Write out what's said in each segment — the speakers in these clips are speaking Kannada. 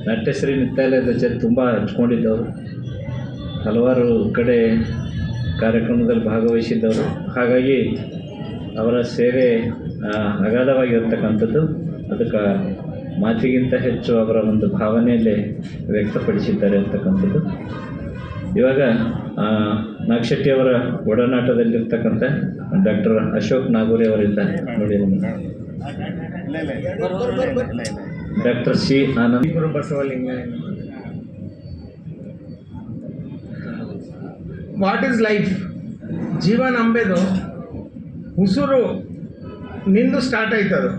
ನಾಟ್ಯಶ್ರೀ ನೃತ್ಯಾಲಯದ ಜೊತೆ ತುಂಬ ಹಚ್ಕೊಂಡಿದ್ದವರು, ಹಲವಾರು ಕಡೆ ಕಾರ್ಯಕ್ರಮದಲ್ಲಿ ಭಾಗವಹಿಸಿದ್ದವರು. ಹಾಗಾಗಿ ಅವರ ಸೇವೆ ಅಗಾಧವಾಗಿರ್ತಕ್ಕಂಥದ್ದು. ಅದಕ್ಕೆ ಮಾತಿಗಿಂತ ಹೆಚ್ಚು ಅವರ ಒಂದು ಭಾವನೆಯಲ್ಲೇ ವ್ಯಕ್ತಪಡಿಸಿದ್ದಾರೆ ಅಂತಕ್ಕಂಥದ್ದು. ಇವಾಗ ನಾಗಶೆಟ್ಟಿಯವರ ಒಡನಾಟದಲ್ಲಿರ್ತಕ್ಕಂಥ ಡಾಕ್ಟರ್ ಅಶೋಕ್ ನಾಗೂರಿ ಅವರಿಂದ ನೋಡಿ, doctor C Anand Guru Basavalinga. What is life? ಜೀವನ ಅಂಬೆದು ಉಸಿರು ನಿಂದು ಸ್ಟಾರ್ಟ್ ಆಯ್ತದು.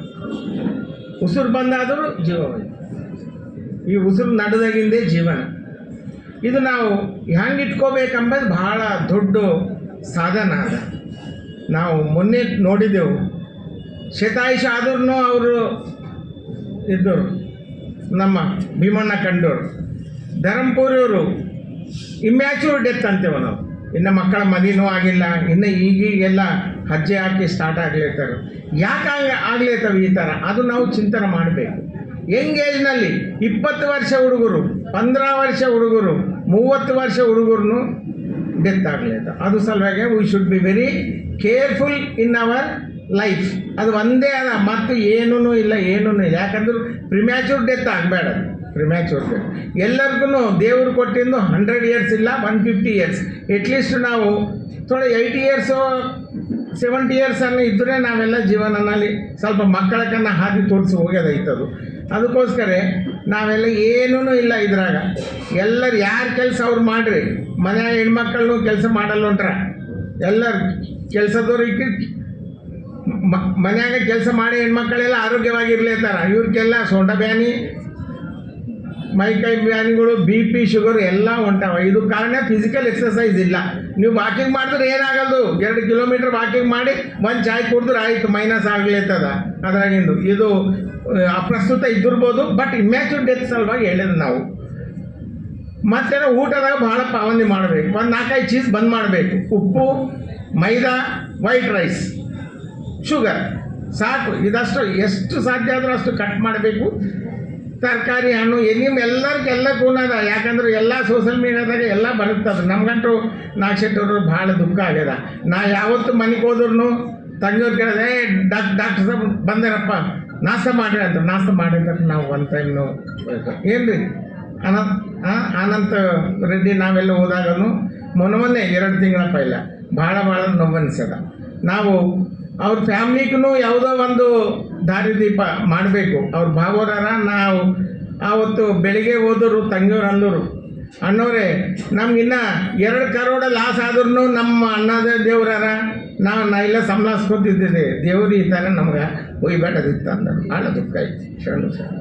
ಉಸಿರು ಬಂದಾದರೂ ಜೀವ ಹೋಯ್ತು. ಈ ಉಸಿರು ನಡೆದಾಗಿಂದೇ ಜೀವನ. ಇದು ನಾವು ಹೆಂಗೆ ಇಟ್ಕೋಬೇಕಂಬುದು ಭಾಳ ದೊಡ್ಡ ಸಾಧನ ಅದ. ನಾವು ಮೊನ್ನೆ ನೋಡಿದೆವು, ಶತಾಯುಷ ಆದ್ರೂ ಅವರು ಇದ್ದವರು, ನಮ್ಮ ಭೀಮಣ್ಣ ಕಂಡೋರು, ಧರ್ಮಪುರಿಯವರು ಇಮ್ಯಾಚೂರ್ ಡೆತ್ ಅಂತೇವೆ ನಾವು. ಇನ್ನು ಮಕ್ಕಳ ಮದಿನೂ ಆಗಿಲ್ಲ, ಇನ್ನು ಈಗೀಗೆಲ್ಲ ಹೆಜ್ಜೆ ಹಾಕಿ ಸ್ಟಾರ್ಟ್ ಆಗ್ಲೇತಾರೆ. ಯಾಕೆ ಆಗ್ಲೇತವೆ ಈ ಥರ? ಅದು ನಾವು ಚಿಂತನೆ ಮಾಡಬೇಕು. ಯಂಗ್ ಏಜ್ನಲ್ಲಿ 20 ವರ್ಷ ಹುಡುಗರು, 15 ವರ್ಷ ಹುಡುಗರು, 30 ವರ್ಷ ಹುಡುಗರು ಡೆತ್ ಆಗ್ಲೇತ. ಅದು ಸಲುವಾಗಿ we should be very careful in our life. ಅದು ಒಂದೇ ಅದ, ಮತ್ತು ಏನೂ ಇಲ್ಲ. ಯಾಕಂದ್ರೆ ಪ್ರಿಮ್ಯಾಚೂರ್ ಡೆತ್ ಆಗಬೇಡ. ಪ್ರಿಮ್ಯಾಚೂರ್ ಡೆತ್ ಎಲ್ಲರಿಗೂ ದೇವರು ಕೊಟ್ಟಿದ್ದು 100 ಇಯರ್ಸ್ ಇಲ್ಲ, 150 ಇಯರ್ಸ್. ಎಟ್ಲೀಸ್ಟ್ ನಾವು ಥೋಡೆ 80 ಇಯರ್ಸು 70 ಇಯರ್ಸ್ ಅನ್ನೋ ಇದ್ದರೆ ನಾವೆಲ್ಲ ಜೀವನದಲ್ಲಿ ಸ್ವಲ್ಪ ಮಕ್ಕಳಕ್ಕನ್ನ ಹಾದಿ ತೋರಿಸಿ ಹೋಗ್ಯದೈತದು. ಅದಕ್ಕೋಸ್ಕರ ನಾವೆಲ್ಲ ಏನೂ ಇಲ್ಲ ಇದ್ರಾಗ. ಎಲ್ಲರು ಯಾರು ಕೆಲಸ ಅವ್ರು ಮಾಡಿರಿ. ಮನೆಯಾಗ ಹೆಣ್ಮಕ್ಳನ್ನೂ ಕೆಲಸ ಮಾಡಲ್ಲ ಹೊಂಟ್ರ. ಎಲ್ಲರು ಕೆಲಸದವ್ರಿಗೆ ಮನ್ಯಾಗ ಕೆಲಸ ಮಾಡಿ ಹೆಣ್ಮಕ್ಕಳೆಲ್ಲ ಆರೋಗ್ಯವಾಗಿರ್ಲೇತಾರ. ಇವ್ರಿಗೆಲ್ಲ ಸೊಂಟ ಬ್ಯಾನಿ, ಮೈಕೈ ಬ್ಯಾನಿಗಳು, BP, ಶುಗರ್ ಎಲ್ಲ ಹೊಂಟಾವ. ಇದು ಕಾರಣ ಫಿಸಿಕಲ್ ಎಕ್ಸಸೈಸ್ ಇಲ್ಲ. ನೀವು ವಾಕಿಂಗ್ ಮಾಡಿದ್ರೆ ಏನಾಗಲ್ದು. 2 ಕಿಲೋಮೀಟ್ರ್ ವಾಕಿಂಗ್ ಮಾಡಿ ಒಂದು ಚಾಯ್ ಕುಡಿದ್ರೆ ಆಯಿತು, ಮೈನಸ್ ಆಗ್ಲೇತದ ಅದ್ರಾಗಿಂದು. ಇದು ಅಪ್ರಸ್ತುತ ಇದ್ದಿರ್ಬೋದು, ಬಟ್ ಇಮ್ಯಾಚೂರ್ ಡೆತ್ ಸಲುವಾಗಿ ಹೇಳಿದ್ರು ನಾವು. ಮತ್ತು ಊಟದಾಗ ಭಾಳ ಪಾಬಂದಿ ಮಾಡಬೇಕು. ಒಂದು 4-5 ಚೀಸ್ ಬಂದ್ ಮಾಡಬೇಕು. ಉಪ್ಪು, ಮೈದಾ, ವೈಟ್ ರೈಸ್, ಶುಗರ್ ಸಾಕು. ಇದಷ್ಟು ಎಷ್ಟು ಸಾಧ್ಯ ಆದರೂ ಅಷ್ಟು ಕಟ್ ಮಾಡಬೇಕು. ತರಕಾರಿ, ಹಣ್ಣು, ಎಲ್ಲರಿಗೆಲ್ಲ ಕೂನದ. ಯಾಕಂದ್ರೆ ಎಲ್ಲ ಸೋಷಲ್ ಮೀಡಿಯಾದಾಗ ಎಲ್ಲ ಬರುತ್ತದೆ. ನಮ್ಗಂತೂ ನಾಗಶೆಟ್ಟವರು ಭಾಳ ದುಃಖ ಆಗ್ಯದ. ನಾ ಯಾವತ್ತು ಮನೆಗೆ ಹೋದ್ರೂ ತಂಗಿಯವ್ರು ಕೇಳಿದೆ, ಡಾಕ್ಟರ್ ಸಾಬ್ ಬಂದೇರಪ್ಪ, ನಾಷ್ಟ ಮಾಡಿರಿ ಅಂತ. ನಾಷ್ಟ ಮಾಡಿದ್ರೆ ನಾವು ಒಂದು ಟೈಮ್ನು ಏನು ರೀ ಅನಂತ ರೆಡ್ಡಿ ನಾವೆಲ್ಲ ಹೋದಾಗನು ಮೊನ್ನೆ 2 ತಿಂಗಳ ಪೈಲ ಭಾಳ ನೋವು ಅನಿಸದ. ನಾವು ಅವ್ರ ಫ್ಯಾಮ್ಲಿಗೂ ಯಾವುದೋ ಒಂದು ದಾರಿದೀಪ ಮಾಡಬೇಕು. ಅವ್ರು ಭಾಗೋರಾರ. ನಾವು ಆವತ್ತು ಬೆಳಿಗ್ಗೆ ಹೋದರು, ತಂಗಿಯವ್ರು ಅಂದರು, ಅಣ್ಣವ್ರೆ ನಮ್ಗಿನ್ನ 2 ಕರೋಡ ಲಾಸ್ ಆದ್ರೂ ನಮ್ಮ ಅಣ್ಣದೇ ದೇವ್ರಾರ, ನಾ ಇಲ್ಲ ಸಂಭಾಳಿಸ್ಕೊತಿದ್ದೆ. ದೇವ್ರು ಈ ಥರ ನಮ್ಗೆ ಒಯ್ಬೇಡದಿತ್ತು ಅಂದರು. ಭಾಳ ದುಃಖ ಆಯ್ತು. ಶರಣು ಸರ್.